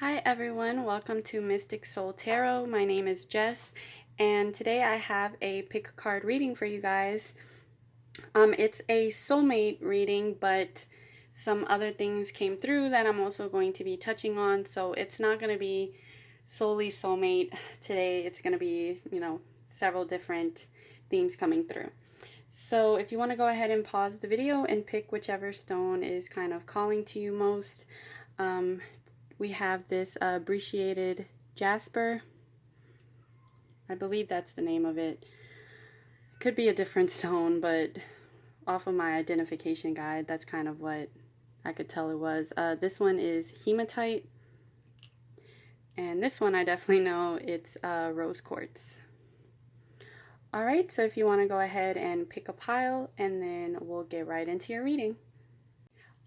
Hi everyone, welcome to Mystic Soul Tarot. My name is Jess, and today I have a pick a card reading for you guys. It's a soulmate reading, but some other things came through that I'm also going to be touching on, so it's not going to be solely soulmate today. It's going to be, several different themes coming through. So if you want to go ahead and pause the video and pick whichever stone is kind of calling to you most. We have this Appreciated Jasper. I believe that's the name of it. Could be a different stone, but off of my identification guide, that's kind of what I could tell it was. This one is Hematite. And this one I definitely know it's Rose Quartz. Alright, so if you want to go ahead and pick a pile, and then we'll get right into your reading.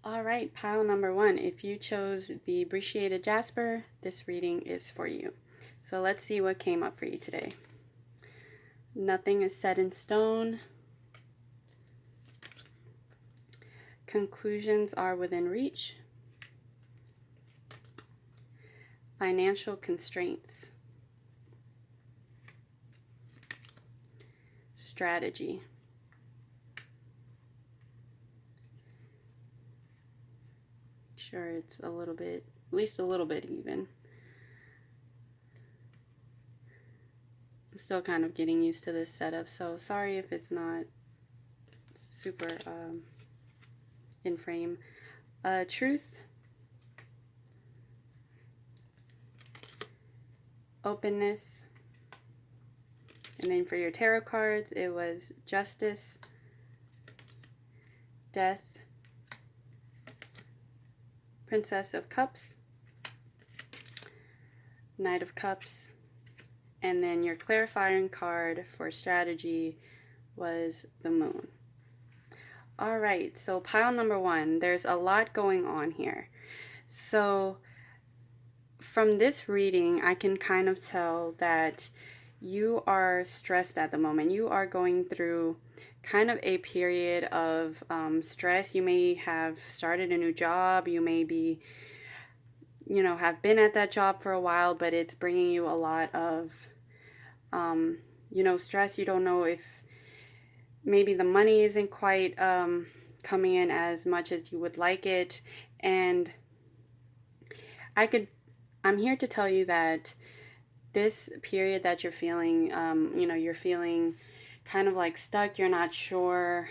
Alright, pile number 1. If you chose the Appreciated Jasper, this reading is for you. So let's see what came up for you today. Nothing is set in stone. Conclusions are within reach. Financial constraints. Strategy. Sure, it's a little bit, at least a little bit even. I'm still kind of getting used to this setup, so sorry if it's not super in frame. Truth. Openness. And then for your tarot cards, it was Justice, Death, Princess of Cups, Knight of Cups, and then your clarifying card for strategy was the Moon. Alright, so pile number 1, there's a lot going on here. So from this reading, I can kind of tell that you are stressed at the moment. You are going through kind of a period of stress. You may have started a new job. You may be, have been at that job for a while, but it's bringing you a lot of, stress. You don't know if maybe the money isn't quite coming in as much as you would like it. And I'm here to tell you that this period that you're feeling, you're feeling kind of like stuck. You're not sure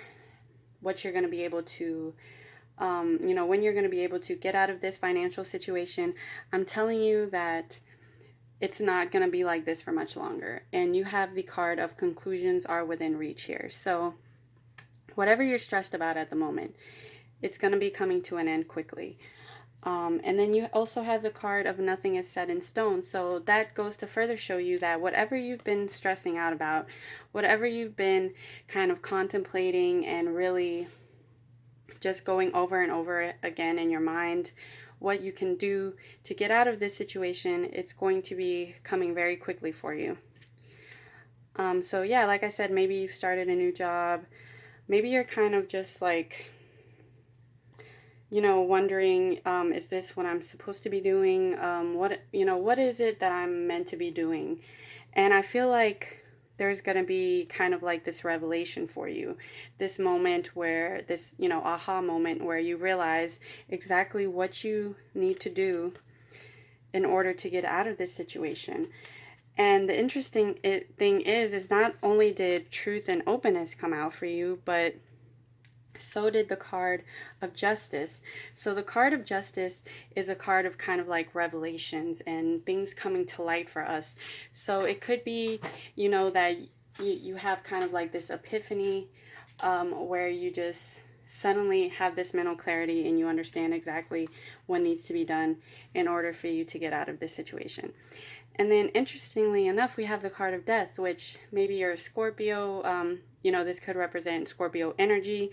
what you're going to be able to, when you're going to be able to get out of this financial situation. I'm telling you that it's not going to be like this for much longer. And you have the card of conclusions are within reach here. So whatever you're stressed about at the moment, it's going to be coming to an end quickly. And then you also have the card of nothing is set in stone. So that goes to further show you that whatever you've been stressing out about, whatever you've been kind of contemplating and really just going over and over again in your mind, what you can do to get out of this situation, it's going to be coming very quickly for you. So yeah, like I said, maybe you've started a new job. Maybe you're kind of just like, wondering, is this what I'm supposed to be doing? What is it that I'm meant to be doing? And I feel like there's going to be kind of like this revelation for you, this moment where this, aha moment where you realize exactly what you need to do in order to get out of this situation. And the interesting thing is not only did truth and openness come out for you, but so did the card of justice. So the card of justice is a card of kind of like revelations and things coming to light for us. So it could be, that you have kind of like this epiphany where you just suddenly have this mental clarity and you understand exactly what needs to be done in order for you to get out of this situation. And then interestingly enough, we have the card of death, which maybe you're a Scorpio. This could represent Scorpio energy.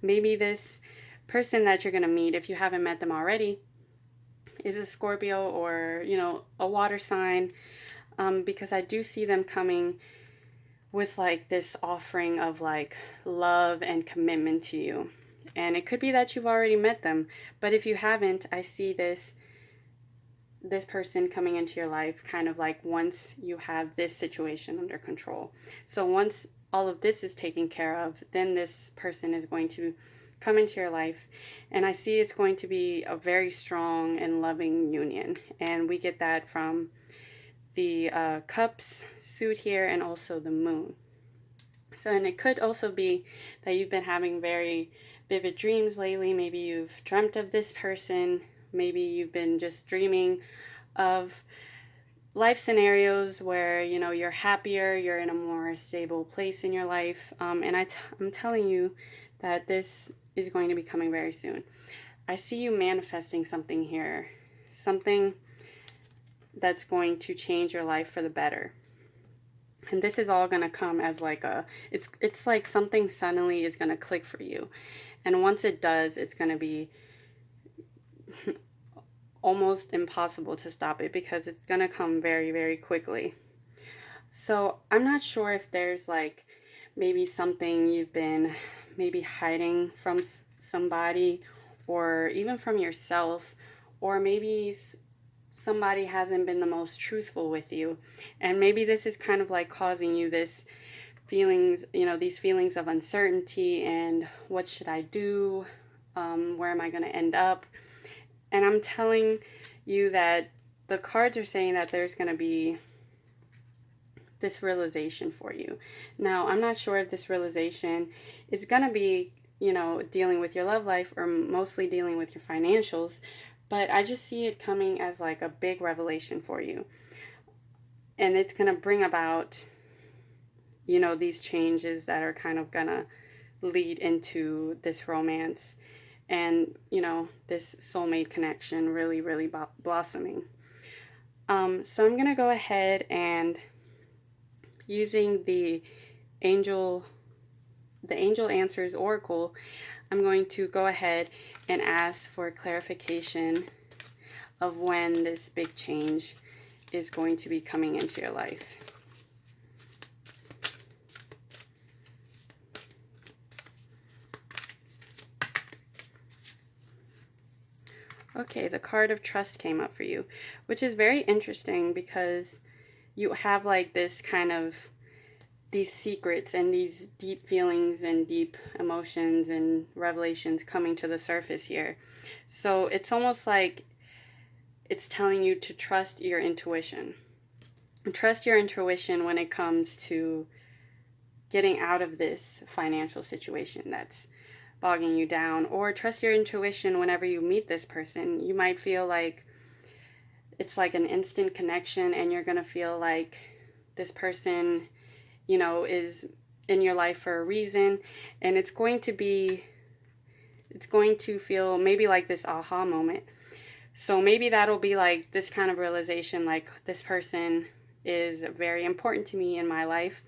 Maybe this person that you're going to meet, if you haven't met them already, is a Scorpio or, a water sign. Because I do see them coming with like this offering of like love and commitment to you. And it could be that you've already met them. But if you haven't, I see this this person coming into your life kind of like once you have this situation under control. So once all of this is taken care of, then this person is going to come into your life, and I see it's going to be a very strong and loving union. And we get that from the cups suit here and also the moon. So, and it could also be that you've been having very vivid dreams lately. Maybe you've dreamt of this person. Maybe you've been just dreaming of life scenarios where, you know, you're happier, you're in a more stable place in your life. And I'm telling you that this is going to be coming very soon. I see you manifesting something here, something that's going to change your life for the better. And this is all going to come as like it's like something suddenly is going to click for you. And once it does, it's going to be almost impossible to stop it because it's going to come very, very quickly. So I'm not sure if there's like maybe something you've been maybe hiding from somebody, or even from yourself, or maybe somebody hasn't been the most truthful with you, and maybe this is kind of like causing you this feelings, you know, these feelings of uncertainty and what should I do, where am I going to end up? And I'm telling you that the cards are saying that there's going to be this realization for you. Now, I'm not sure if this realization is going to be, you know, dealing with your love life or mostly dealing with your financials, but I just see it coming as like a big revelation for you. And it's going to bring about, you know, these changes that are kind of going to lead into this romance and, you know, this soulmate connection really, really blossoming. So I'm going to go ahead and using the Angel Answers Oracle, I'm going to go ahead and ask for clarification of when this big change is going to be coming into your life. Okay, the card of trust came up for you, which is very interesting because you have like this kind of these secrets and these deep feelings and deep emotions and revelations coming to the surface here. So it's almost like it's telling you to trust your intuition. Trust your intuition when it comes to getting out of this financial situation that's bogging you down, or trust your intuition whenever you meet this person. You might feel like it's like an instant connection and you're going to feel like this person, you know, is in your life for a reason, and it's going to feel maybe like this aha moment. So maybe that'll be like this kind of realization, like this person is very important to me in my life.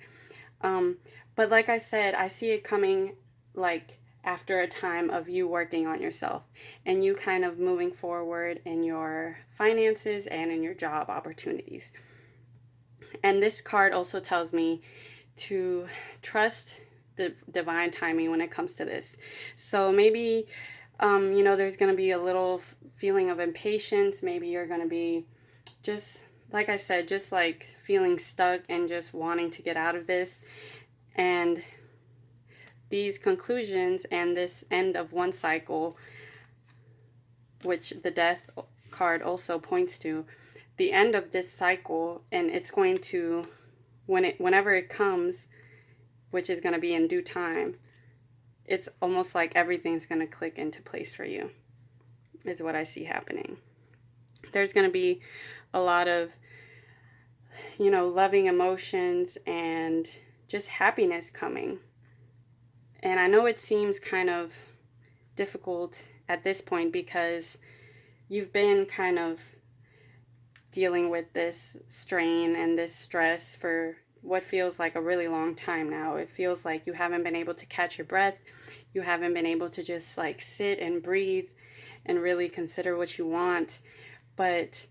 But like I said, I see it coming like after a time of you working on yourself and you kind of moving forward in your finances and in your job opportunities. And this card also tells me to trust the divine timing when it comes to this. So maybe, you know, there's going to be a little feeling of impatience. Maybe you're going to be just, like I said, just like feeling stuck and just wanting to get out of this. And these conclusions and this end of one cycle, which the death card also points to, the end of this cycle, and it's going to, whenever it comes, which is going to be in due time, it's almost like everything's going to click into place for you, is what I see happening. There's going to be a lot of, you know, loving emotions and just happiness coming. And I know it seems kind of difficult at this point because you've been kind of dealing with this strain and this stress for what feels like a really long time now. It feels like you haven't been able to catch your breath. You haven't been able to just like sit and breathe and really consider what you want. But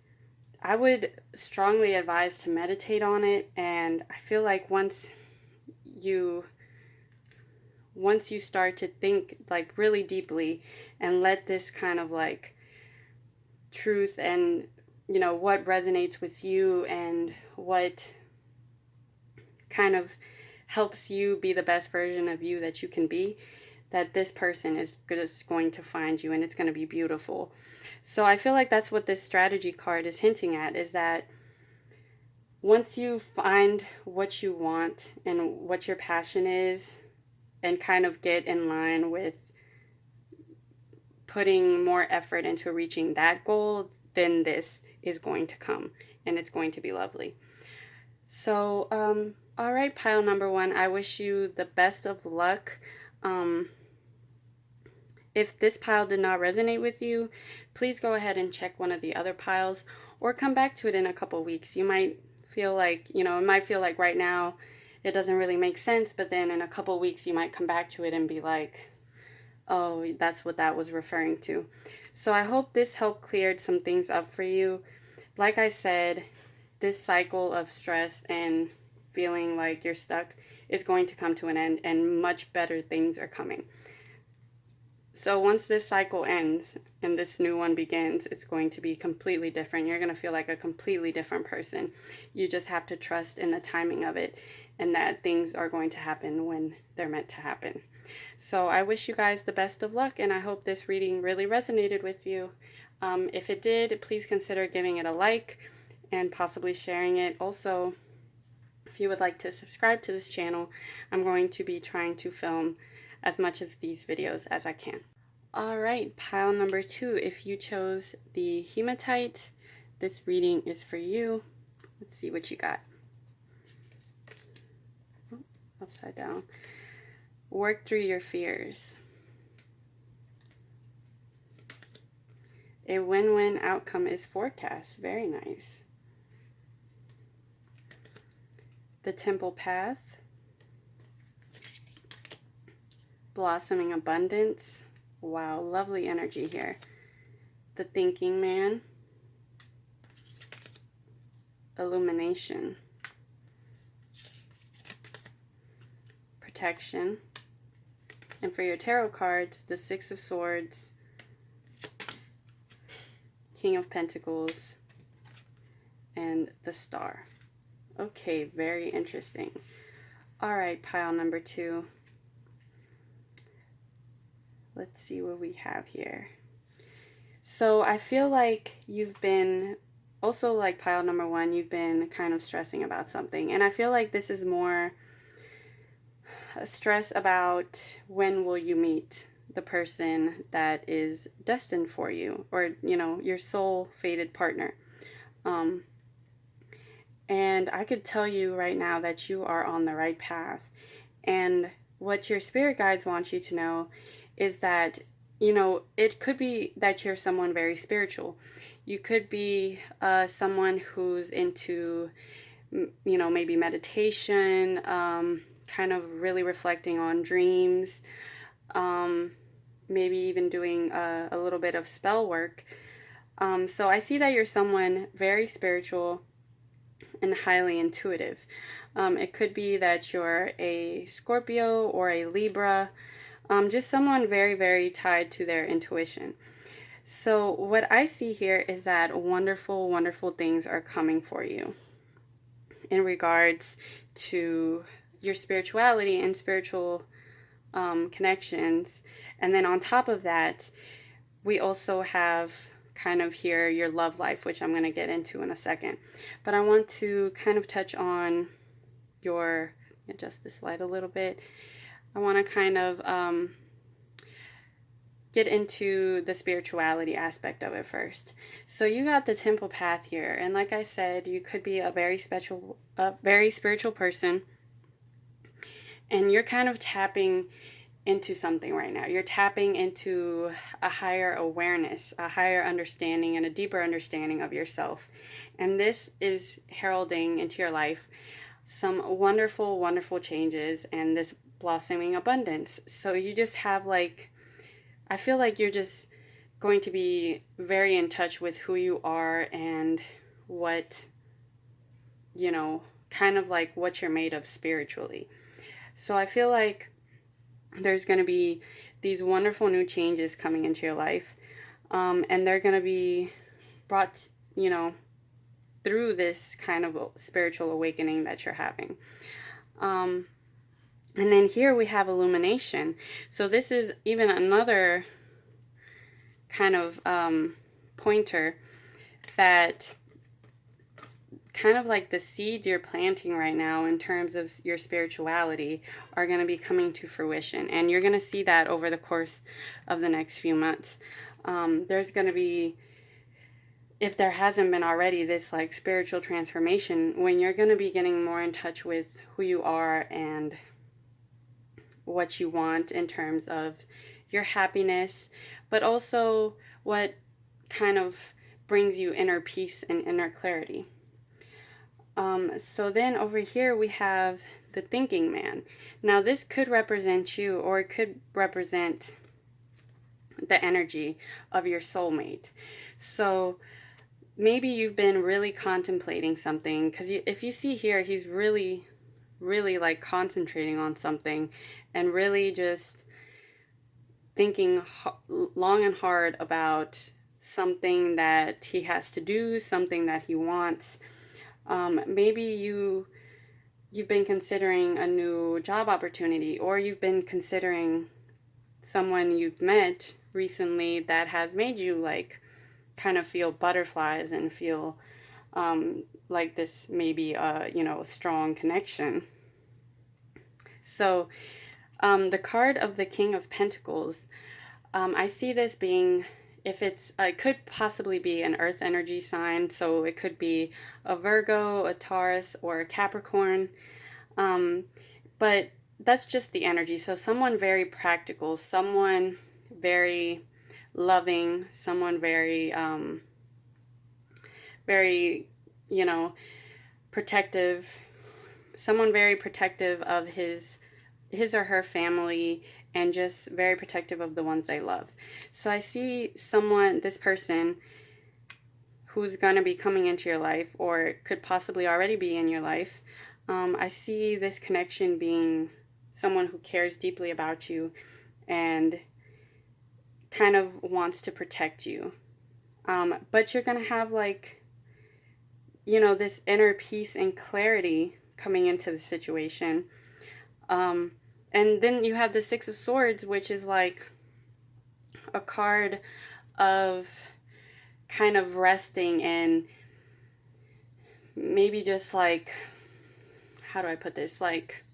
I would strongly advise to meditate on it. And I feel like once you start to think like really deeply and let this kind of like truth and you know, what resonates with you and what kind of helps you be the best version of you that you can be, that this person is just going to find you and it's going to be beautiful. So I feel like that's what this strategy card is hinting at, is that once you find what you want and what your passion is and kind of get in line with putting more effort into reaching that goal, then this is going to come and it's going to be lovely. So, all right, pile number one, I wish you the best of luck. If this pile did not resonate with you, please go ahead and check one of the other piles or come back to it in a couple weeks. You might feel like, you know, it might feel like right now it doesn't really make sense, but then in a couple weeks you might come back to it and be like, oh, that's what that was referring to. So I hope this helped clear some things up for you. Like I said, this cycle of stress and feeling like you're stuck is going to come to an end, and much better things are coming. So once this cycle ends and this new one begins, it's going to be completely different. You're going to feel like a completely different person. You just have to trust in the timing of it and that things are going to happen when they're meant to happen. So I wish you guys the best of luck, and I hope this reading really resonated with you. If it did, please consider giving it a like and possibly sharing it. Also, if you would like to subscribe to this channel, I'm going to be trying to film as much of these videos as I can. All right, pile number two. If you chose the hematite, this reading is for you. Let's see what you got. Oh, upside down. Work through your fears. A win-win outcome is forecast. Very nice. The temple path. Blossoming abundance. Wow, lovely energy here. The thinking man. Illumination. Protection. And for your tarot cards, the Six of Swords, King of Pentacles, and the Star. Okay, very interesting. All right, pile number two. Let's see what we have here. So I feel like you've been, also like pile number one, you've been kind of stressing about something. And I feel like this is more a stress about when will you meet the person that is destined for you, or, you know, your soul fated partner. And I could tell you right now that you are on the right path. And what your spirit guides want you to know is that, you know, it could be that you're someone very spiritual. You could be someone who's into, you know, maybe meditation, kind of really reflecting on dreams, maybe even doing a little bit of spell work. So I see that you're someone very spiritual and highly intuitive. It could be that you're a Scorpio or a Libra, just someone very, very tied to their intuition. So what I see here is that wonderful, wonderful things are coming for you in regards to your spirituality and spiritual connections. And then on top of that, we also have kind of here your love life, which I'm going to get into in a second. But I want to kind of touch on your, adjust this light a little bit. I want to kind of get into the spirituality aspect of it first. So you got the temple path here, and like I said, you could be a very spiritual person, and you're kind of tapping into something right now. You're tapping into a higher awareness, a higher understanding, and a deeper understanding of yourself. And this is heralding into your life some wonderful, wonderful changes and this blossoming abundance. So you just have like, I feel like you're just going to be very in touch with who you are and what, you know, kind of like what you're made of spiritually. So I feel like there's going to be these wonderful new changes coming into your life, and they're going to be brought you know, through this kind of spiritual awakening that you're having. And then here we have illumination. So this is even another kind of pointer that kind of like the seeds you're planting right now in terms of your spirituality are going to be coming to fruition. And you're going to see that over the course of the next few months. There's going to be, if there hasn't been already, this like spiritual transformation when you're going to be getting more in touch with who you are and what you want in terms of your happiness, but also what kind of brings you inner peace and inner clarity. So then over here we have the thinking man. Now this could represent you, or it could represent the energy of your soulmate. So maybe you've been really contemplating something, because if you see here, he's really like concentrating on something and really just thinking long and hard about something that he has to do, something that he wants. Maybe you've been considering a new job opportunity, or you've been considering someone you've met recently that has made you like kind of feel butterflies and feel like this maybe a strong connection. So the card of the King of Pentacles, I see this being, if it could possibly be an earth energy sign, so it could be a Virgo, a Taurus, or a Capricorn, but that's just the energy. So someone very practical, someone very loving, someone very protective, someone very protective of his or her family, and just very protective of the ones they love. So I see this person who's going to be coming into your life, or could possibly already be in your life. I see this connection being someone who cares deeply about you and kind of wants to protect you. But you're going to have this inner peace and clarity coming into the situation. And then you have the Six of Swords, which is like a card of kind of resting and maybe just like, how do I put this? Like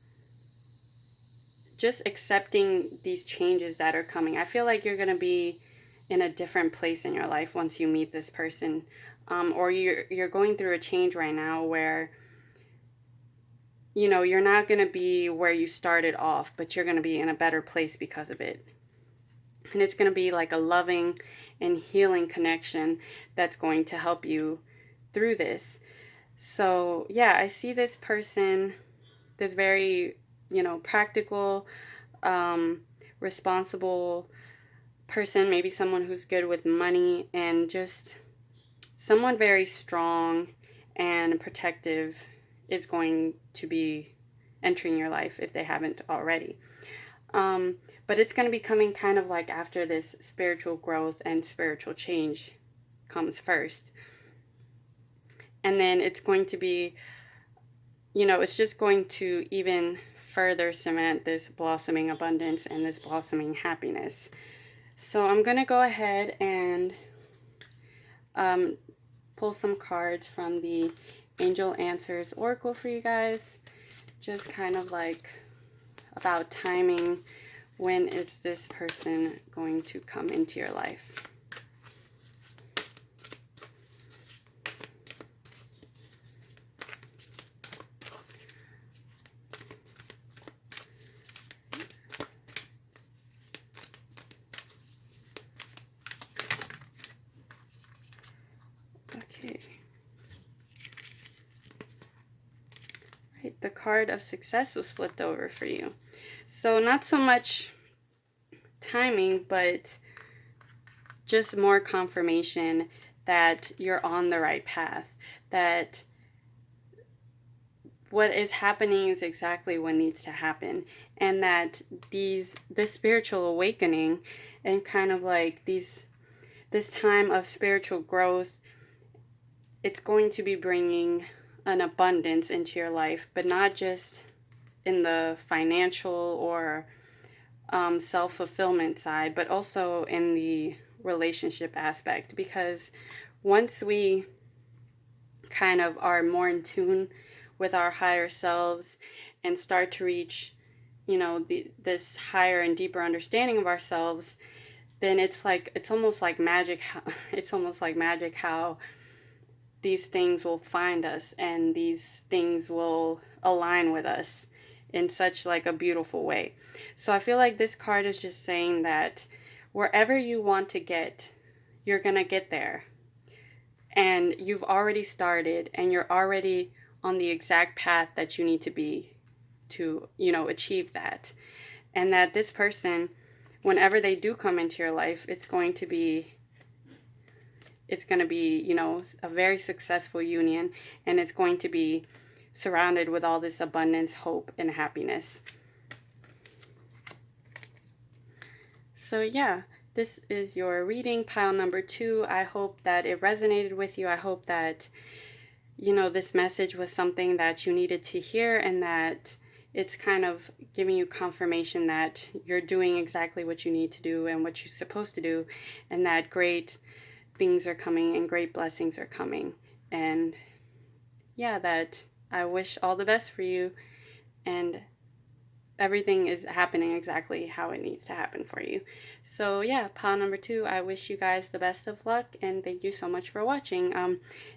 just accepting these changes that are coming. I feel like you're going to be in a different place in your life once you meet this person. Or you're going through a change right now where you're not going to be where you started off, but you're going to be in a better place because of it. And it's going to be like a loving and healing connection that's going to help you through this. So, yeah, I see this person, this very, practical, responsible person, maybe someone who's good with money, and just someone very strong and protective is going to be entering your life if they haven't already. But it's going to be coming kind of like after this spiritual growth and spiritual change comes first. And then it's going to be, it's just going to even further cement this blossoming abundance and this blossoming happiness. So I'm going to go ahead and pull some cards from the Angel Answers Oracle for you guys. Just kind of like about timing. When is this person going to come into your life? Okay. Right, the card of success was flipped over for you. So not so much timing, but just more confirmation that you're on the right path, that what is happening is exactly what needs to happen, and that this spiritual awakening and kind of like this time of spiritual growth it's going to be bringing an abundance into your life, but not just in the financial or self-fulfillment side, but also in the relationship aspect. Because once we kind of are more in tune with our higher selves and start to reach, this higher and deeper understanding of ourselves, then it's almost like magic. It's almost like magic how these things will find us and these things will align with us in such like a beautiful way. So I feel like this card is just saying that wherever you want to get, you're gonna get there. And you've already started and you're already on the exact path that you need to be to, achieve that. And that this person, whenever they do come into your life, it's going to be, a very successful union, and it's going to be surrounded with all this abundance, hope, and happiness. So yeah, this is your reading, pile number 2. I hope that it resonated with you. I hope that, this message was something that you needed to hear, and that it's kind of giving you confirmation that you're doing exactly what you need to do and what you're supposed to do, and that great things are coming and great blessings are coming. And yeah, that I wish all the best for you, and everything is happening exactly how it needs to happen for you. So yeah, pile number 2, I wish you guys the best of luck, and thank you so much for watching.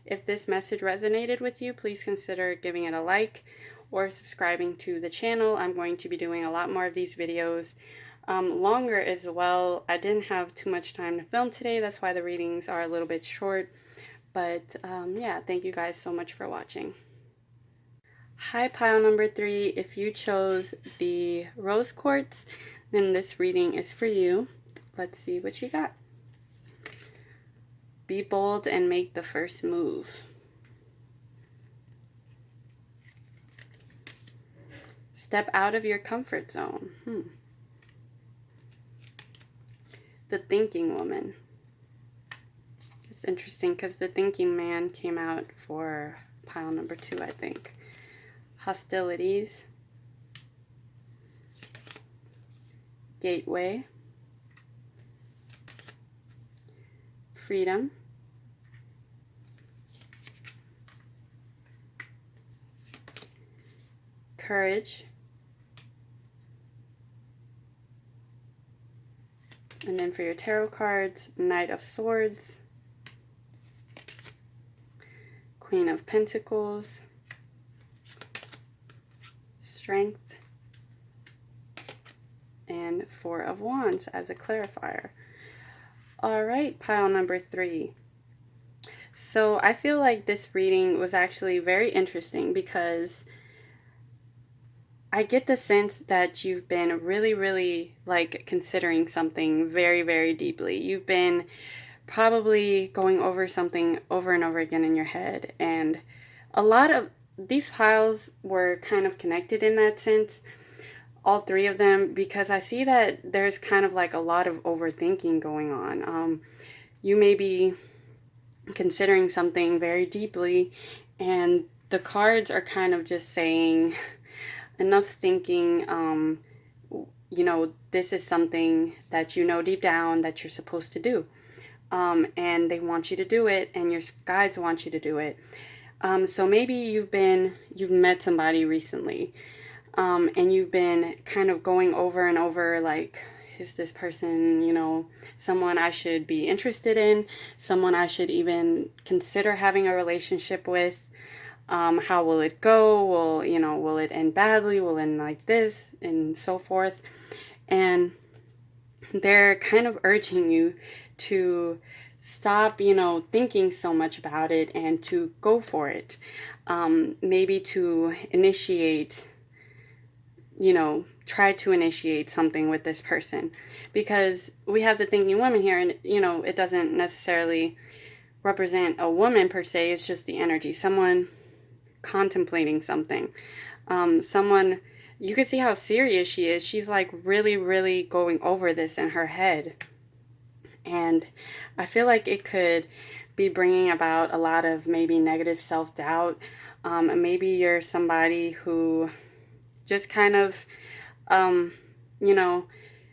If this message resonated with you, please consider giving it a like or subscribing to the channel. I'm going to be doing a lot more of these videos, longer as well. I didn't have too much time to film today, that's why the readings are a little bit short. But yeah, thank you guys so much for watching. Hi, pile number 3. If you chose the rose quartz, then this reading is for you. Let's see what you got. Be bold and make the first move. Step out of your comfort zone. The thinking woman. It's interesting because the thinking man came out for pile number 2, I think. Hostilities, gateway, freedom, courage, and then for your tarot cards, Knight of Swords, Queen of Pentacles, Strength, and 4 of Wands as a clarifier. All right, pile number 3. So I feel like this reading was actually very interesting because I get the sense that you've been really, really like considering something very, very deeply. You've been probably going over something over and over again in your head, and a lot of these piles were kind of connected in that sense, all 3 of them, because I see that there's kind of like a lot of overthinking going on. You may be considering something very deeply, and the cards are kind of just saying enough thinking. This is something that deep down that you're supposed to do, and they want you to do it, and your guides want you to do it. So maybe you've met somebody recently, and you've been kind of going over and over, like, is this person, someone I should be interested in, someone I should even consider having a relationship with? How will it go? Will it end badly? Will it end like this? And so forth. And they're kind of urging you to stop, thinking so much about it and to go for it. Maybe to initiate, try to initiate something with this person. Because we have the thinking woman here, and, it doesn't necessarily represent a woman per se. It's just the energy. Someone contemplating something. Someone, you can see how serious she is. She's like really, really going over this in her head. And I feel like it could be bringing about a lot of maybe negative self-doubt. Maybe you're somebody who just kind of, you know,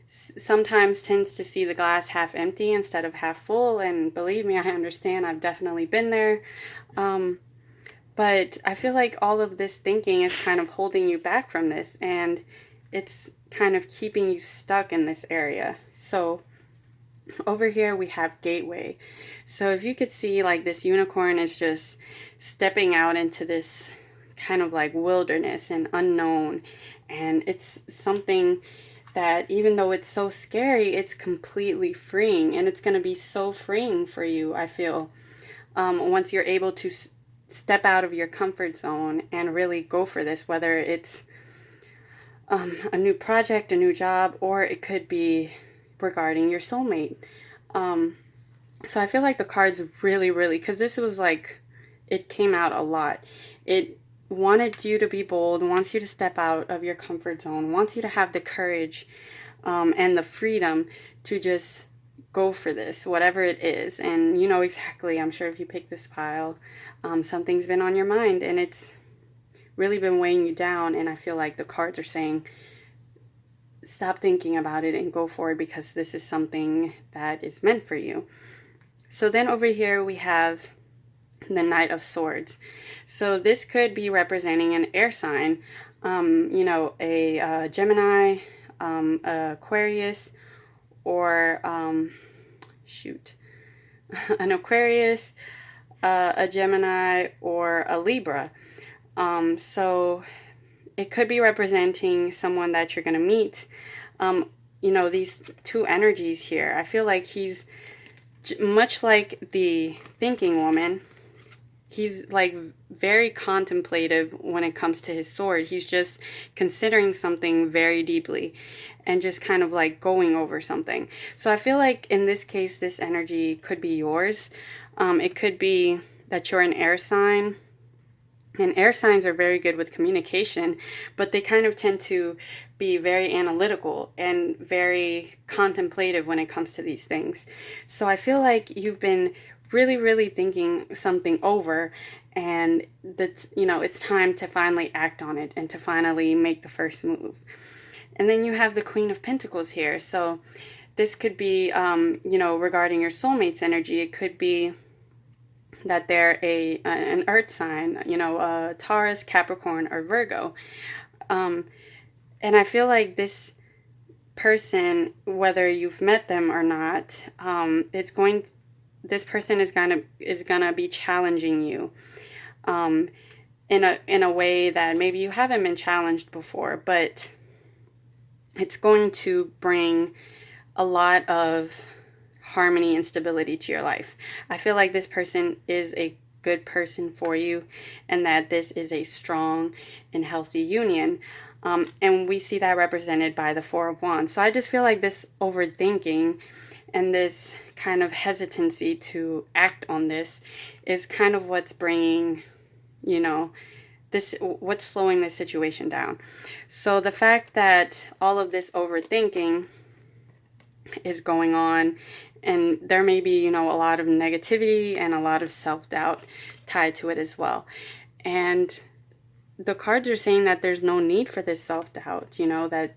sometimes tends to see the glass half empty instead of half full. And believe me, I understand. I've definitely been there. But I feel like all of this thinking is kind of holding you back from this, and it's kind of keeping you stuck in this area. So over here we have gateway. So if you could see, like, this unicorn is just stepping out into this kind of like wilderness and unknown, and it's something that, even though it's so scary, it's completely freeing, and it's going to be so freeing for you, I feel, once you're able to step out of your comfort zone and really go for this, whether it's a new project, a new job, or it could be regarding your soulmate. So I feel like the cards really, because this was like, it came out a lot. It wanted you to be bold, wants you to step out of your comfort zone, wants you to have the courage and the freedom to just go for this, whatever it is. And you know exactly, I'm sure if you pick this pile, something's been on your mind and it's really been weighing you down. And I feel like the cards are saying, stop thinking about it and go for it, because this is something that is meant for you. So then over here we have the Knight of Swords. So this could be representing an air sign, you know, a Gemini, Aquarius, or an Aquarius, a Gemini, or a Libra. So it could be representing someone that you're going to meet. You know, these two energies here, I feel like he's much like the thinking woman. He's like very contemplative when it comes to his sword. He's just considering something very deeply and just kind of like going over something. So I feel like in this case, this energy could be yours. It could be that you're an air sign. And air signs are very good with communication, but they kind of tend to be very analytical and very contemplative when it comes to these things. So I feel like you've been really thinking something over, and that's, you know, it's time to finally act on it and to finally make the first move. And then you have the Queen of Pentacles here. So this could be, you know, regarding your soulmate's energy. It could be that they're an earth sign, you know, Taurus, Capricorn, or Virgo. And I feel like this person, whether you've met them or not, this person is gonna be challenging you in a way that maybe you haven't been challenged before, but it's going to bring a lot of harmony and stability to your life. I feel like this person is a good person for you, and that this is a strong and healthy union. And we see that represented by the Four of Wands. So I just feel like this overthinking and this kind of hesitancy to act on this is kind of what's bringing, you know, what's slowing this situation down. So the fact that all of this overthinking is going on, and there may be, you know, a lot of negativity and a lot of self-doubt tied to it as well. And the cards are saying that there's no need for this self-doubt, you know, that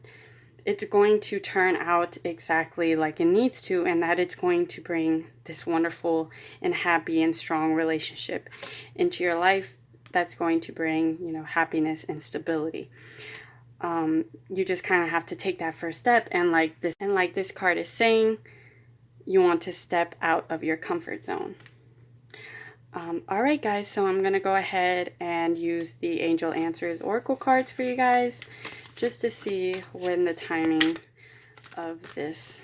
it's going to turn out exactly like it needs to, and that it's going to bring this wonderful and happy and strong relationship into your life that's going to bring, you know, happiness and stability. You just kind of have to take that first step, and like this card is saying, you want to step out of your comfort zone. All right, guys, so I'm going to go ahead and use the Angel Answers Oracle cards for you guys, just to see when the timing of this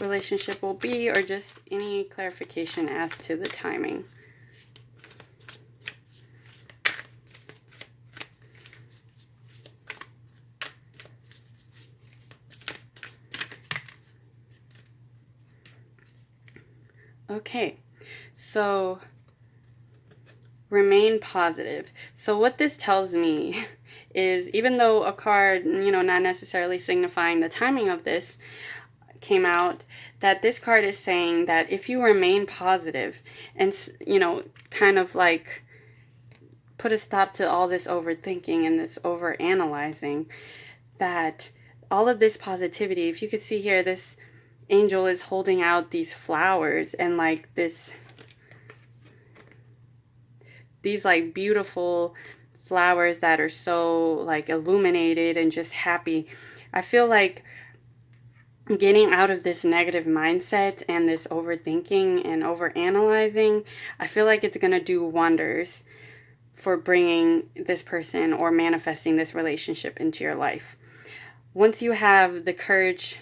relationship will be, or just any clarification as to the timing. Okay, so remain positive. So what this tells me is, even though a card, you know, not necessarily signifying the timing of this, came out that this card is saying that if you remain positive and, you know, kind of like put a stop to all this overthinking and this overanalyzing, that all of this positivity, if you could see here, this angel is holding out these flowers and like these like beautiful flowers that are so like illuminated and just happy. I feel like getting out of this negative mindset and this overthinking and overanalyzing, I feel like it's going to do wonders for bringing this person or manifesting this relationship into your life. Once you have the courage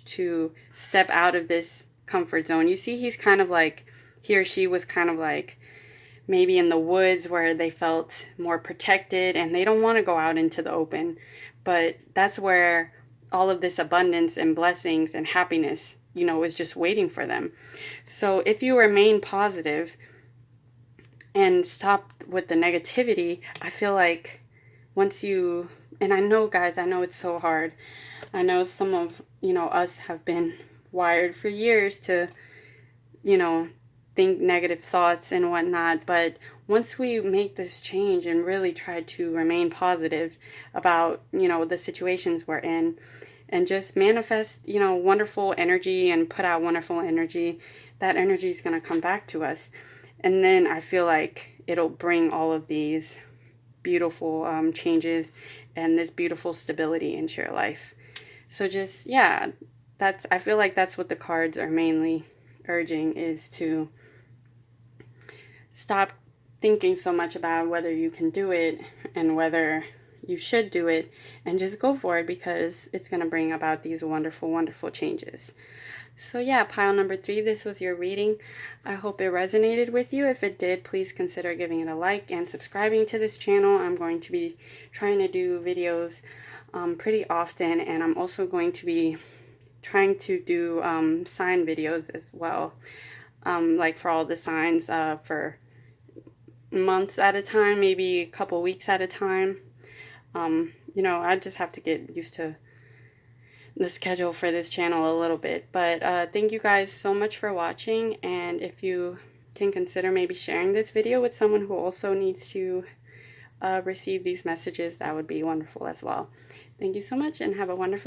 to step out of this comfort zone, you see he's kind of like, he or she was kind of like maybe in the woods where they felt more protected and they don't want to go out into the open. But that's where all of this abundance and blessings and happiness, you know, is just waiting for them. So if you remain positive and stop with the negativity, I feel like once you, and I know guys, I know it's so hard. I know some of, you know, us have been wired for years to, you know, think negative thoughts and whatnot. But once we make this change and really try to remain positive about, you know, the situations we're in and just manifest, you know, wonderful energy and put out wonderful energy, that energy is going to come back to us. And then I feel like it'll bring all of these beautiful changes and this beautiful stability into your life. So just, yeah, I feel like that's what the cards are mainly urging, is to stop thinking so much about whether you can do it and whether you should do it, and just go for it, because it's going to bring about these wonderful, wonderful changes. So yeah, pile number 3, this was your reading. I hope it resonated with you. If it did, please consider giving it a like and subscribing to this channel. I'm going to be trying to do videos pretty often, and I'm also going to be trying to do sign videos as well, like for all the signs for months at a time, maybe a couple weeks at a time. You know, I just have to get used to the schedule for this channel a little bit. But thank you guys so much for watching, and if you can consider maybe sharing this video with someone who also needs to receive these messages, that would be wonderful as well. Thank you so much and have a wonderful day.